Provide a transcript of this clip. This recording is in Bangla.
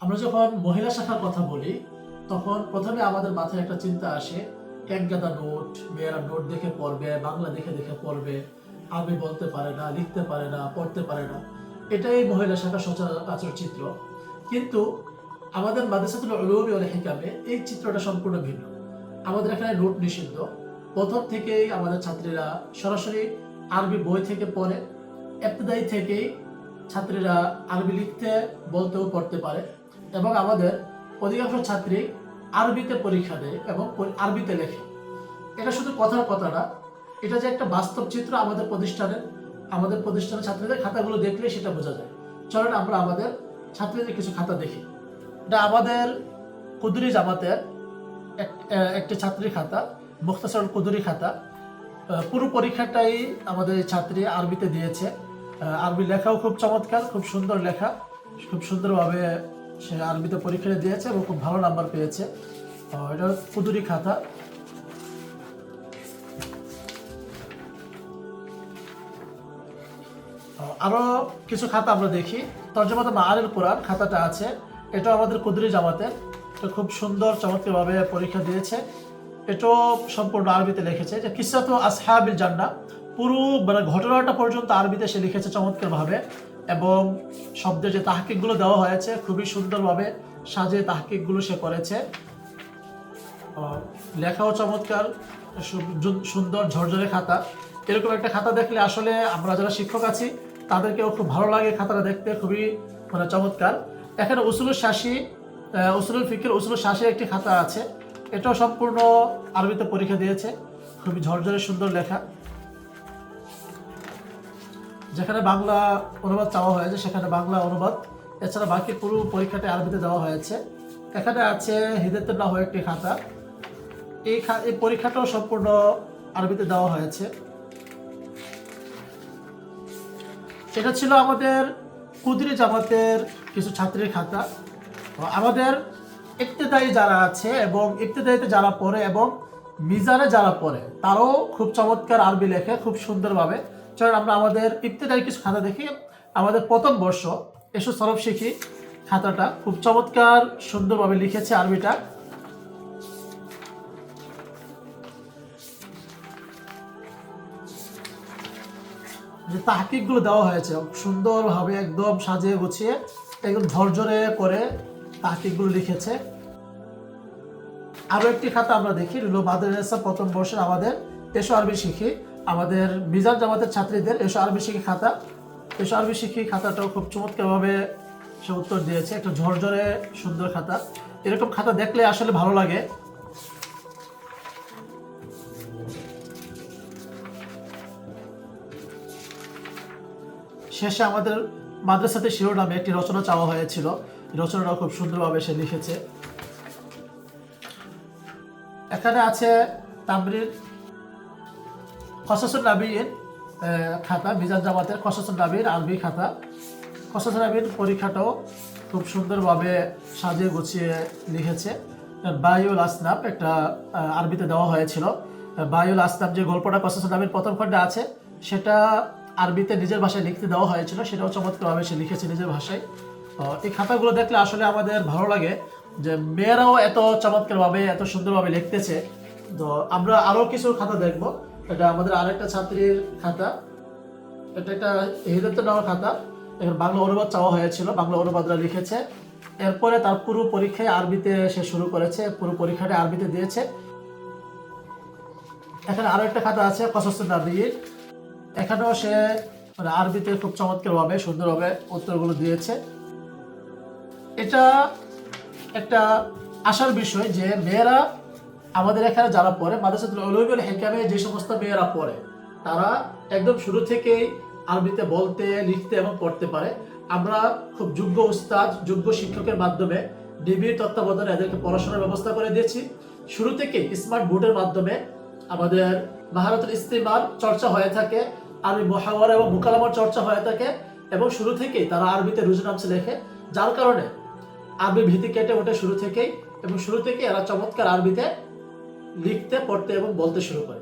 আমরা যখন মহিলা শাখার কথা বলি তখন প্রথমে আমাদের মাথায় একটা চিন্তা আসে, এক গাদা নোট, মেয়েরা নোট দেখে পড়বে, বাংলা দেখে দেখে পড়বে, আরবি বলতে পারে না, লিখতে পারে না, পড়তে পারে না। এটাই মহিলা শাখা সচরাচর চিত্র। কিন্তু আমাদের মাদ্রাসাতুল উলুম ওয়াল হিকামে এই চিত্রটা সম্পূর্ণ ভিন্ন। আমাদের এখানে নোট নিষিদ্ধ। প্রথম থেকেই আমাদের ছাত্রীরা সরাসরি আরবি বই থেকে পড়ে। ইবতেদায়ী থেকেই ছাত্রীরা আরবি লিখতে বলতেও পড়তে পারে এবং আমাদের অধিকাংশ ছাত্রী আরবিতে পরীক্ষা দেয় এবং আরবিতে লেখে। এটা শুধু কথার কথা না, এটা যে একটা বাস্তব চিত্র আমাদের প্রতিষ্ঠানের ছাত্রীদের খাতাগুলো দেখলে সেটা বোঝা যায়। চলেন আমরা আমাদের ছাত্রীদের কিছু খাতা দেখি। এটা আমাদের কুদরি জামাতের একটি ছাত্রীর খাতা, মুখতাসারুল কুদরি খাতা। পুরো পরীক্ষাটাই আমাদের ছাত্রী আরবিতে দিয়েছে। আরবি লেখাও খুব চমৎকার, খুব সুন্দর লেখা, খুব সুন্দরভাবে সে আরবিতে পরীক্ষা দিয়েছে এবং খুব ভালো নাম্বার পেয়েছে। এটা কুদুরি খাতা। আরো কিছু খাতা আমরা দেখি। তরজমাতে মাআরিল কোরআন খাতাটা আছে, এটা আমাদের কুদরি জামাতের। এটা খুব সুন্দর চমৎকারভাবে পরীক্ষা দিয়েছে। এটাও সম্পূর্ণ আরবিতে লিখেছে। যে কিসসাতু আসহাবিল জান্নাহ, পুরো মানে ঘটনাটা পর্যন্ত আরবিতে সে লিখেছে চমৎকারভাবে এবং শব্দের যে তাহকিকগুলো দেওয়া হয়েছে খুবই সুন্দরভাবে সাজিয়ে তাহকিকগুলো সে করেছে। লেখাও চমৎকার, সুন্দর ঝরঝরে খাতা। এরকম একটা খাতা দেখলে আসলে আমরা যারা শিক্ষক আছি তাদেরকেও খুব ভালো লাগে খাতাটা দেখতে, খুবই মানে চমৎকার। এখানে উসুলুল ফিকর উসুলুল শাসির একটি খাতা আছে, এটাও সম্পূর্ণ আরবিতে পরীক্ষা দিয়েছে, খুবই ঝরঝরে সুন্দর লেখা। যেখানে বাংলা অনুবাদ চাওয়া হয়েছে সেখানে বাংলা অনুবাদ, এছাড়া বাকি পুরো পরীক্ষাটা আরবিতে দেওয়া হয়েছে। এখানে আছে হিদায়াতুন নাহওয়ের একটি খাতা, এই পরীক্ষাটাও সম্পূর্ণ আরবিতে দেওয়া হয়েছে। এটা ছিল আমাদের কুদরি জামাতের কিছু ছাত্রীর খাতা। আমাদের ইবতেদায়ী যারা আছে এবং ইবতেদায়ীতে যারা পড়ে এবং মিজানে যারা পড়ে তারাও খুব চমৎকার আরবি লেখে খুব সুন্দরভাবে। চলেন আমরা আমাদের ইবতেদায়ী কিছু খাতা দেখি। আমাদের প্রথম বর্ষ এসো সরব শিখি খাতাটা খুব চমৎকার সুন্দরভাবে লিখেছে আরবিটা। যে তাহকিকগুলো দেওয়া হয়েছে সুন্দরভাবে একদম সাজিয়ে গুছিয়ে একদম ঝরঝরে করে তাহকিকগুলো লিখেছে। আরো একটি খাতা আমরা দেখি, মাদ্রাসা প্রথম বর্ষের আমাদের এসো আরবি শিখি, আমাদের মিজান জামাতের ছাত্রীদের এসো আরবি শিখি খাতা। এসো আরবি শিখি খাতাটাও খুব চমৎকারভাবে সে উত্তর দিয়েছে, একটা ঝরঝরে সুন্দর খাতা। এরকম খাতা দেখলে আসলে ভালো লাগে। শেষে আমাদের মাদ্রাসাতে শিরোনামে একটি রচনা চাওয়া হয়েছিল, রচনাটাও খুব সুন্দরভাবে সে লিখেছে। এখানে আছে তামরির কসাসুন নাবিয়্যিন খাতা, মিজান জামাতের কসাসুন নাবিয়্যিন আরবি খাতা। কসাসুন নাবিয়্যিন পরীক্ষাটাও খুব সুন্দরভাবে সাজিয়ে গুছিয়ে লিখেছে। বায়ুল আসনাম একটা আরবিতে দেওয়া হয়েছিল। বায়ুল আসনাম যে গল্পটা কসাসুন নাবিয়্যিন প্রথম খণ্ডে আছে সেটা আরবিতে নিজের ভাষায় লিখতে দেওয়া হয়েছিল, সেটাও চমৎকারভাবে সে লিখেছে নিজের ভাষায়। এই খাতাগুলো দেখলে আসলে আমাদের ভালো লাগে যে মেয়েরাও এত চমৎকারভাবে এত সুন্দরভাবে লিখতেছে। তো আমরা আরও কিছু খাতা দেখব। এটা আমাদের আরেকটা ছাত্রীর খাতা, এটা একটা হিদায়াতুন নাহওয়ের খাতা। এখানে বাংলা অনুবাদ চাওয়া হয়েছিল, বাংলা অনুবাদরা লিখেছে। এরপরে তার পুরো পরীক্ষায় আরবিতে সে শুরু করেছে, পুরো পরীক্ষাটা আরবিতে দিয়েছে। এখানে আরো একটা খাতা আছে কসাসুন নাবিয়্যিন, এখানেও সে মানে আরবিতে খুব চমৎকারভাবে সুন্দরভাবে উত্তরগুলো দিয়েছে। এটা একটা আশার বিষয় যে মেয়েরা আমাদের এখানে যারা পড়ে মাদ্রাসাতুল উলুম ওয়াল হিকামে যে সমস্ত মেয়েরা পড়ে তারা একদম শুরু থেকেই আরবিতে বলতে, লিখতে এবং পড়তে পারে। আমরা খুব যোগ্য উস্তাদ, যোগ্য শিক্ষকের মাধ্যমে ডিবির তত্ত্বাবধানে এদেরকে পড়াশোনার ব্যবস্থা করে দিয়েছি। শুরু থেকেই স্মার্ট বোর্ডের মাধ্যমে আমাদের মাহারাতুল ইস্তিমাল চর্চা হয়ে থাকে, আরবি মুহাওয়ারা এবং মুকালামার চর্চা হয়ে থাকে এবং শুরু থেকেই তারা আরবিতে রুজুনামসে লেখে, যার কারণে আরবি ভীতি কেটে ওঠে শুরু থেকেই এবং শুরু থেকেই এরা চমৎকার আরবিতে লিখতে, পড়তে এবং বলতে শুরু করে।